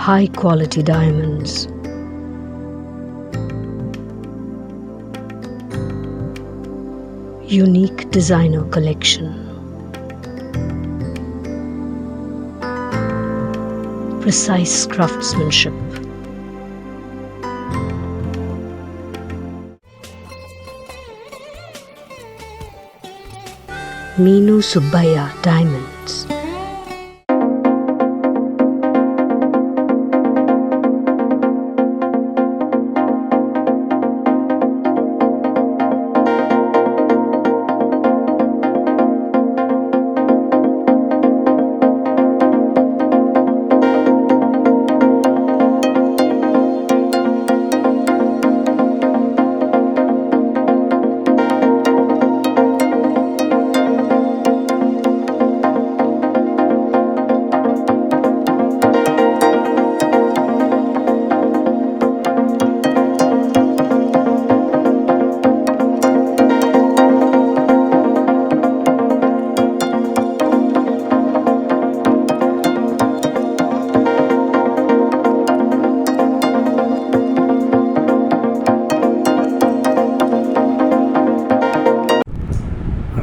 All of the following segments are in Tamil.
high quality diamonds. Unique designer collection. Precise craftsmanship. Meenu Subbaiah Diamonds.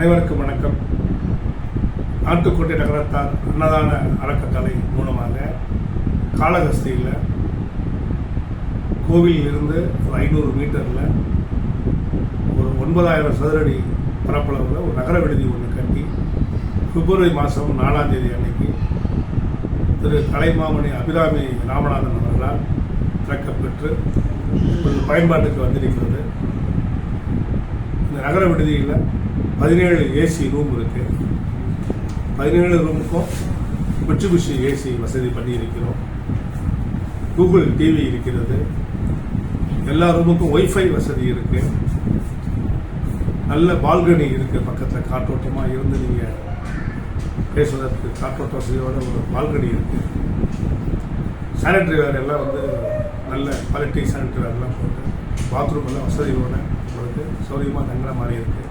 அனைவருக்கும் வணக்கம். நாட்டுக்கோட்டை நகரத்தார் அன்னதான அறக்கட்டளை மூலமாக காளஹஸ்தியில் கோவிலில் இருந்து ஒரு 500 மீட்டரில் ஒரு 9000 சதுரடி பரப்பளவில் ஒரு நகர விடுதி ஒன்று கட்டி பிப்ரவரி மாதம் 4ஆம் தேதி அன்னைக்கு திரு கலைமாமணி அபிராமி ராமநாதன் அவர்களால் திறக்கப்பெற்று பயன்பாட்டுக்கு வந்திருக்கிறது. இந்த நகர விடுதியில் 17 ஏசி ரூம் இருக்கு. 17 ரூமுக்கும் மிட்சுபிஷி ஏசி வசதி பண்ணி இருக்கிறோம். கூகுள் டிவி இருக்கிறது. எல்லா ரூமுக்கும் ஒய்ஃபை வசதி இருக்கு. நல்ல பால்கனி இருக்கு. பக்கத்தில் காற்றோட்டமா இருந்து நீங்க பேசுவதற்கு காற்றோட்ட வசதியோட ஒரு பால்கனி இருக்கு. சானிட்டரி வேர் எல்லாம் நல்ல குவாலிட்டி சானிட்டரி வேர் எல்லாம் போட்டு பாத்ரூம் எல்லாம் வசதியோட உங்களுக்கு சௌரியமாக தங்குற மாதிரி இருக்கு.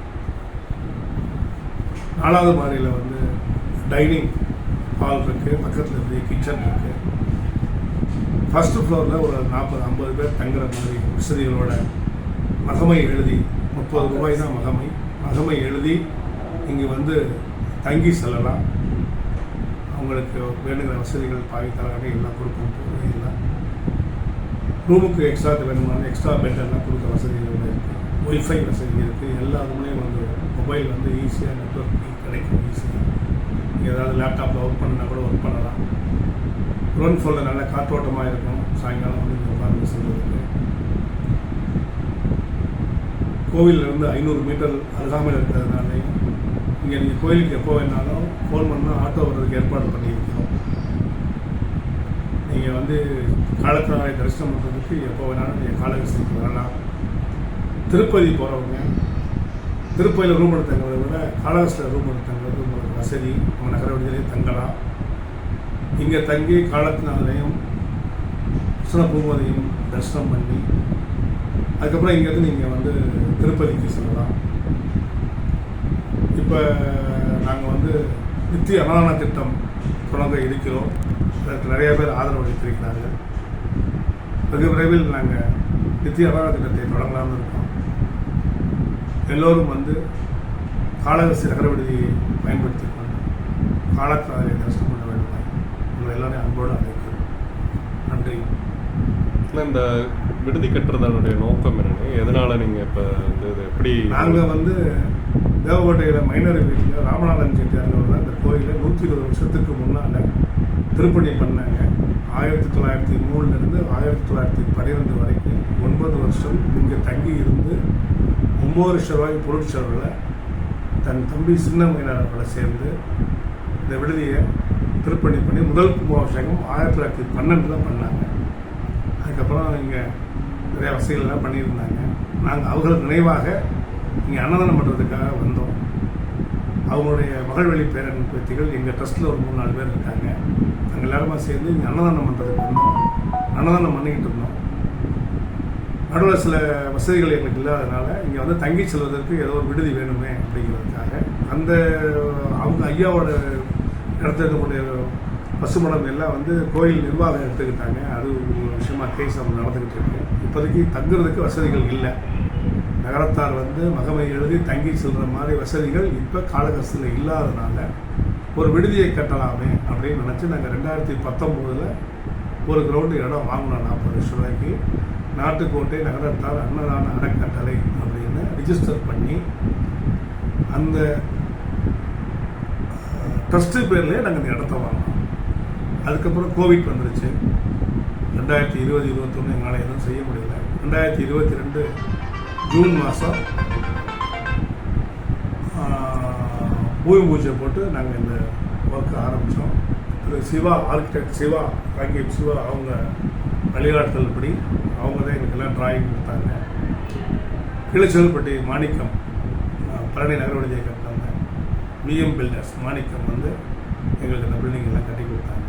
4வது மாடியில் டைனிங் ஹால் இருக்கு. பக்கத்தில் இருந்து கிச்சன் இருக்கு. ஃபர்ஸ்ட் ஃப்ளோரில் ஒரு 40-50 பேர் தங்குற மாதிரி வசதிகளோட மகமை எழுதி 30 ரூபாய் தான் மகமை எழுதி இங்கே தங்கி செல்லலாம். அவங்களுக்கு வேணுங்கிற வசதிகள் பாய் தலகாணி எல்லாம் கொடுக்கணும். எல்லாம் ரூமுக்கு எக்ஸ்ட்ரா வேணுமானு எக்ஸ்ட்ரா பெட் எல்லாம் கொடுக்க வசதிகளோட இருக்குது. ஒய்ஃபை வசதி இருக்குது. எல்லா ரூம்லேயும் மொபைல் ஈஸியாக நெட்வொர்க் கிடைக்கும். ஈஸியாக ஏதாவது லேப்டாப்பில் ஒர்க் பண்ணால் கூட ஒர்க் பண்ணலாம். க்ரௌண்ட் ஃப்ளோரில் நல்ல காற்றோட்டமாக இருக்கும். சாயங்காலம் இங்கே உட்கார்ந்து செல்வதற்கு கோவிலிருந்து 500 மீட்டர் அருகாமையில் இருக்கிறதுனாலையும் இங்கே நீங்கள் கோயிலுக்கு எப்போ வேணாலும் ஃபோன் பண்ணால் ஆட்டோ வர்றதுக்கு ஏற்பாடு பண்ணியிருக்கிறோம். நீங்கள் காலத்தினாலை தரிசனம் பண்ணுறதுக்கு எப்போ வேணாலும் நீங்கள் காலகஸ்திக்கு வரலாம். திருப்பதி போகிறவங்க திருப்பதியில் ரூம் எடுத்தவங்களை விட காளஹஸ்தியில் ரூம் எடுத்தவங்களுக்கு உங்களுக்கு வசதி. நம்ம நகர விடுதலையே தங்கலாம். இங்கே தங்கி காலத்தினாலையும் கிருஷ்ண பூமதியும் தரிசனம் பண்ணி அதுக்கப்புறம் இங்கேருந்து நீங்கள் திருப்பதிக்கு செல்லலாம். இப்போ நாங்கள் நித்திய அன்னதான திட்டம் தொடங்க இருக்கிறோம். அதற்கு நிறைய பேர் ஆதரவு அளித்திருக்கிறார்கள். வெகு விரைவில் நாங்கள் நித்திய அன்னதான திட்டத்தை தொடங்கலாம்னு இருக்கோம். எல்லோரும் காளஹஸ்தி நகர விடுதியை பயன்படுத்தி கொண்டு காலத்தினாலே தரிசனம் பண்ண வேண்டும். உங்களை எல்லாரையும் அன்போடு அழைக்கிறோம். நன்றி. இந்த விடுதி கட்டுறதனுடைய நோக்கம் என்னன்னு, எதனால நீங்கள் இப்போ எப்படி? நாங்கள் தேவகோட்டையில் மைனர் வீட்டில் ராமநாதன் செட்டியார்கள் தான் இந்த கோயிலை 120 வருஷத்துக்கு முன்னால் திருப்பணி பண்ணாங்க. 1903 1912 வரைக்கும் 9 வருஷம் இங்கே தங்கி இருந்து 9 லட்சம் ரூபாய் பொருட்செலவில் தன் தம்பி சின்ன மைனர்களை சேர்ந்து இந்த விடுதியை திருப்பணி பண்ணி முதல் கும்பாபிஷேகம் 1912 பண்ணாங்க. அதுக்கப்புறம் இங்கே நிறைய வசதிகள்லாம் பண்ணியிருந்தாங்க. நாங்கள் அவர்கள் நினைவாக இங்கே அன்னதானம் பண்ணுறதுக்காக வந்தோம். அவங்களுடைய மகள்வழி பேரன் பேத்திகள் எங்கள் ட்ரஸ்ட்டில் ஒரு 3-4 பேர் இருக்காங்க. நாங்கள் எல்லாருமா சேர்ந்து இங்கே அன்னதானம் பண்ணுறதுக்கு வந்தோம். அன்னதானம் பண்ணிக்கிட்டு இருந்தோம். நடுவில் சில வசதிகள் எங்களுக்கு இல்லாதனால இங்கே தங்கி செல்வதற்கு ஏதோ ஒரு விடுதி வேணுமே அப்படிங்கிறதுக்காக அந்த அவங்க ஐயாவோட இடத்துல இருக்கக்கூடிய பசுமடம் எல்லாம் வந்து கோயில் நிர்வாகம் எடுத்துக்கிட்டாங்க. அது ஒரு விஷயமா கேஸ் அவங்க நடந்துக்கிட்டு இருக்கு. இப்போதைக்கு தங்குறதுக்கு வசதிகள் இல்லை. நகரத்தார் வந்து மகமை எழுதி தங்கி செல்கிற மாதிரி வசதிகள் இப்போ காலகஸ்தில் இல்லாதனால ஒரு விடுதியை கட்டலாமே அப்படின்னு நினச்சி நாங்கள் 2019 ஒரு கிரவுண்டு இடம் வாங்கினோம் 40 லட்ச ரூபாய்க்கு. நாட்டுக்கோட்டை நகரத்தார் அன்னதான அறக்கட்டளை அப்படின்னு ரிஜிஸ்டர் பண்ணி அந்த ட்ரஸ்ட்டு பேர்லேயே நாங்கள் இந்த இடத்த வாங்கினோம். அதுக்கப்புறம் கோவிட் வந்துருச்சு. 2020-21 எங்களால் எதுவும் செய்ய முடியல. 2022 ஜூன் மாதம் பூமி பூஜை போட்டு நாங்கள் இந்த ஒர்க்கை ஆரம்பித்தோம். திரு சிவா ஆர்கிடெக்ட் சிவா ராங்கேப் சிவா அவங்க வழிகாட்டுதல் படி அவங்க தான் எங்களுக்கெல்லாம் டிராயிங் கொடுத்தாங்க. கிளச்சல்பட்டி மாணிக்கம் பழனி நகர விடுதியை கட்டினாங்க. விஎம் பில்டர்ஸ் மாணிக்கம் வந்து எங்களுக்கு இந்த பில்டிங் எல்லாம் கட்டி கொடுத்தாங்க.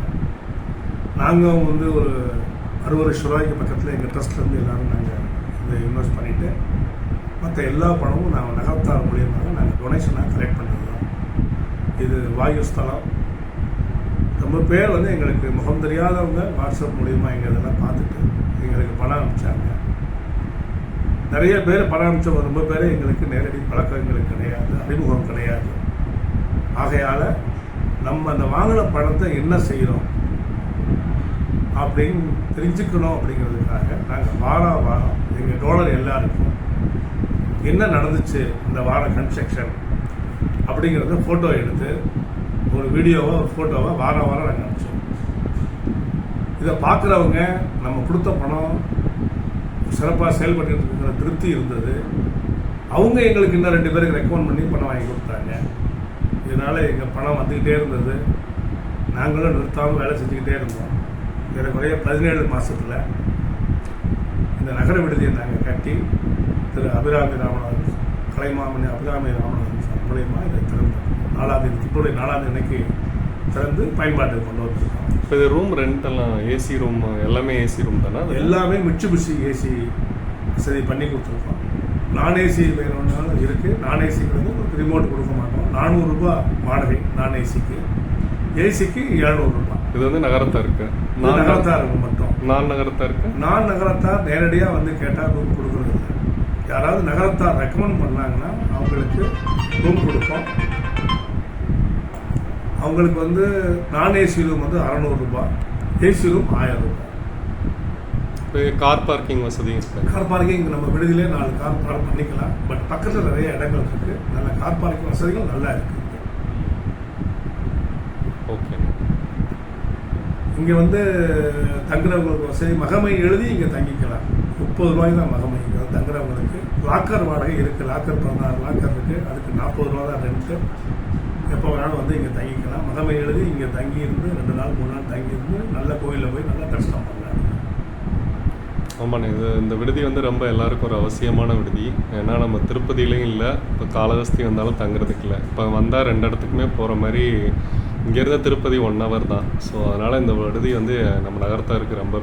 நாங்கள் வந்து ஒரு 60 லட்ச ரூபாய்க்கு பக்கத்தில் எங்கள் ட்ரஸ்ட்லேருந்து எல்லோரும் நாங்கள் இதை இன்வெஸ்ட் பண்ணிவிட்டு மற்ற எல்லா பணமும் நாங்கள் நகரத்தார் மூலியமாக நாங்கள் டொனேஷனாக கலெக்ட் பண்ணிடுறோம். இது வாயு ஸ்தலம். ரொம்ப பேர் வந்து எங்களுக்கு முகம் தெரியாதவங்க வாட்ஸ்அப் மூலியமாக எங்கள் இதெல்லாம் பார்த்துட்டு எங்களுக்கு பணம் அனுப்பிச்சாங்க. நிறைய பேர் பணம் அனுப்பிச்சவங்க ரொம்ப பேர் எங்களுக்கு நேரடி பழக்கங்களுக்கு கிடையாது, அறிமுகம் கிடையாது. ஆகையால் நம்ம அந்த வாங்கின பணத்தை என்ன செய்கிறோம் அப்படின்னு தெரிஞ்சுக்கணும் அப்படிங்கிறதுக்காக நாங்கள் வாரம் எங்கள் டோனர் எல்லாருக்கும் என்ன நடந்துச்சு இந்த வார கன்ஸ்ட்ரக்ஷன் அப்படிங்கிறத ஃபோட்டோ எடுத்து ஒரு வீடியோவோ ஒரு ஃபோட்டோவோ வாரம் நாங்கள் அனுப்பிச்சோம். இதை பார்க்குறவங்க நம்ம கொடுத்த பணம் சிறப்பாக செயல்பட்டு இருக்கிற திருப்தி இருந்தது. அவங்க எங்களுக்கு இன்னும் 2 பேருக்கு ரெக்கமெண்ட் பண்ணி பணம் வாங்கி கொடுத்தாங்க. இதனால் எங்கள் பணம் வந்துக்கிட்டே இருந்தது. நாங்களும் நிறுத்தாமல் வேலை செஞ்சுக்கிட்டே இருந்தோம். ஏறக்குறைய 17 மாதத்தில் இந்த நகர விடுதியை நாங்கள் கட்டி திரு அபிராமி ராமநாதன் கலைமாமணி அபிராமி ராமநாதன் மூலயமா இதை திறந்தோம். 4ஆம் தேதி பிப்ரவரி 4ஆம் தேதிக்கு திறந்து பயன்பாட்டுக்கு கொண்டு வந்திருக்கோம். இப்போ இது ரூம் ரெண்ட் எல்லாம் ஏசி ரூம் எல்லாமே ஏசி ரூம் தானே? எல்லாமே மிட்சுபிஷி ஏசி வசதி பண்ணி கொடுத்துருக்கோம். நான் ஏசி வேணும்னாலும் இருக்குது. நான் ஏசிங்கிறது ஒரு ரிமோட் கொடுக்க மாட்டோம். 400 ரூபா வாடகை நான் ஏசிக்கு. ஏசிக்கு 700 ரூபாய். இது வந்து நகரத்தாருக்கு நகரத்தாருக்கு மட்டும். நான் நகரத்தார் நேரடியாக வந்து கேட்டால் ரூம் கொடுக்குறது இல்லை. யாராவது நகரத்தார் ரெக்கமெண்ட் பண்ணாங்கன்னா அவங்களுக்கு ரூம் கொடுப்போம். அவங்களுக்கு வந்து நான் ஏசி ரூம் வந்து 600 ரூபாய், ஏசி ரூம் 1000 ரூபாய். இப்போ கார் பார்க்கிங் வசதி இருக்குது. கார் பார்க்கிங் நம்ம விடுதியிலே 4 கார் பார்க் பண்ணிக்கலாம். பட் பக்கத்தில் நிறைய இடங்கள் இருக்குது. நல்ல கார் பார்க்கிங் வசதிகள் நல்லா இருக்குது. ஓகே. இங்கே வந்து தங்குறவங்களுக்கு வசதி மகமை எழுதி இங்கே தங்கிக்கலாம். 30 ரூபாய் தான் மகமை. இங்கே தங்குறவங்களுக்கு லாக்கர் வாடகை இருக்குது. லாக்கர் 16 லாக்கர் இருக்குது. அதுக்கு 40 ரூபா தான் ரெண்ட்டு. எப்போ வேணாலும் வந்து இங்கே தங்கிக்கலாம். மகமை எழுதி இங்கே தங்கியிருந்து 2 நாள் 3 நாள் தங்கியிருந்து நல்ல கோயிலில் போய் நல்லா தரிசனம் பண்ணலாம். ஆமாண்ணே, இந்த விடுதி வந்து ரொம்ப எல்லாருக்கும் ஒரு அவசியமான விடுதி. ஏன்னா நம்ம திருப்பதியிலையும் இல்லை, இப்போ காளஹஸ்தி வந்தாலும் தங்குறதுக்கு இல்லை. இப்போ வந்தால் 2 இடத்துக்குமே போகிற மாதிரி. இங்கேருந்து திருப்பதி 1 hour தான். ஸோ அதனால் இந்த விடுதி வந்து நம்ம நகரத்தாருக்கு ரொம்ப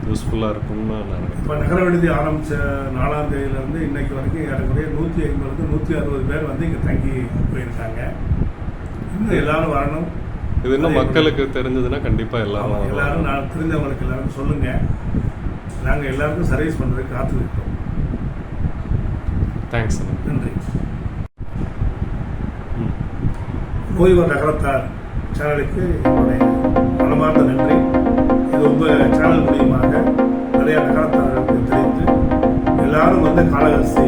யூஸ்ஃபுல்லாக இருக்கும்னு நான் நினைக்கிறேன். இப்போ நகர விடுதி ஆரம்பித்த 4ஆம் தேதியிலேருந்து இன்னைக்கு வரைக்கும் ஏறக்குறைய 150-160 பேர் வந்து இங்கே தங்கி போயிருக்காங்க. இன்னும் எல்லாரும் வரணும். இது இன்னும் மக்களுக்கு தெரிஞ்சதுன்னா கண்டிப்பாக எல்லாரும் நான் தெரிஞ்சவங்களுக்கு எல்லாருக்கும் சொல்லுங்கள். நாங்கள் எல்லாருக்கும் சர்வீஸ் பண்ணுறதுக்கு காத்துருக்கோம். தேங்க்ஸ். நன்றி. ஓய்வர் நகரத்தார் சேனலுக்கு என்னுடைய மனமார்ந்த நன்றி. இது உங்கள் சேனல் மூலியமாக நிறைய நகரத்தார்களுக்கு தெரிந்து எல்லாரும் வந்து Kalahasti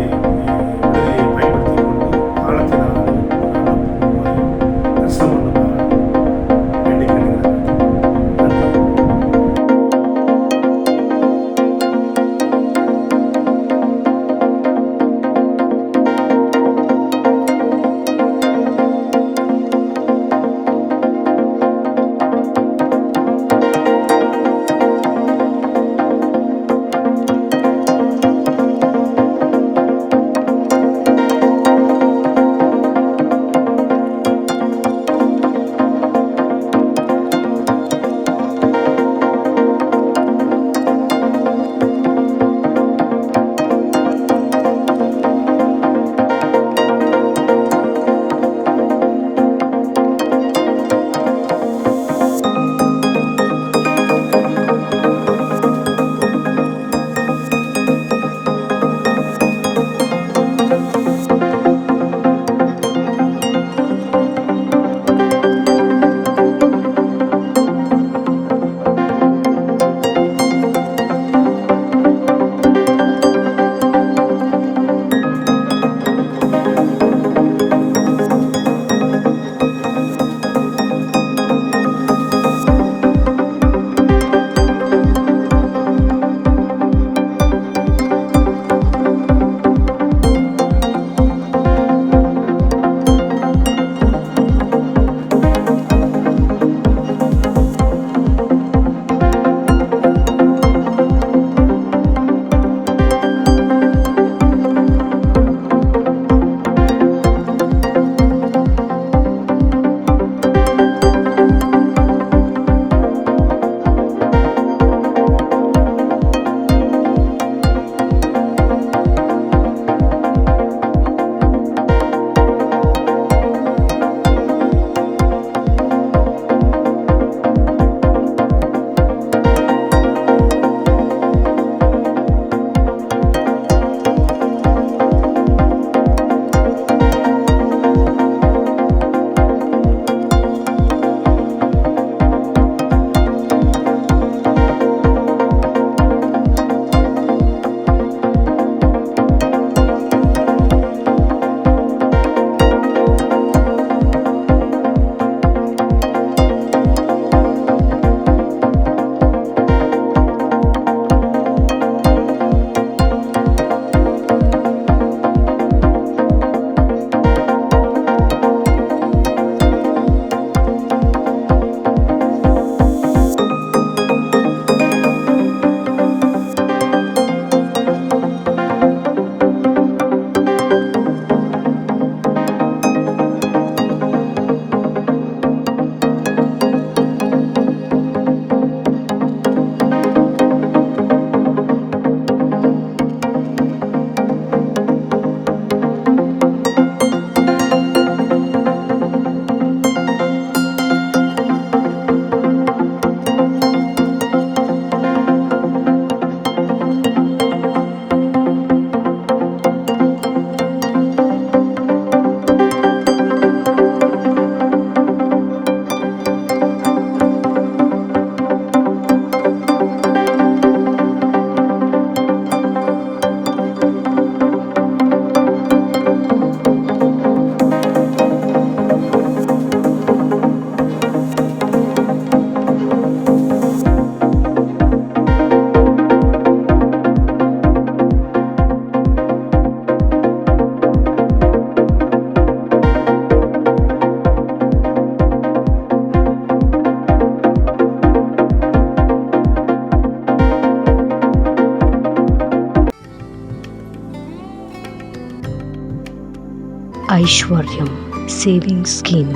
Aishwaryam Savings Scheme.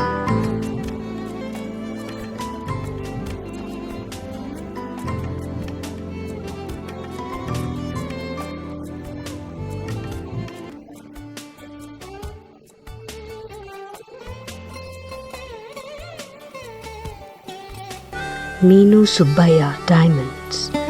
Meenu Subbaya Diamonds.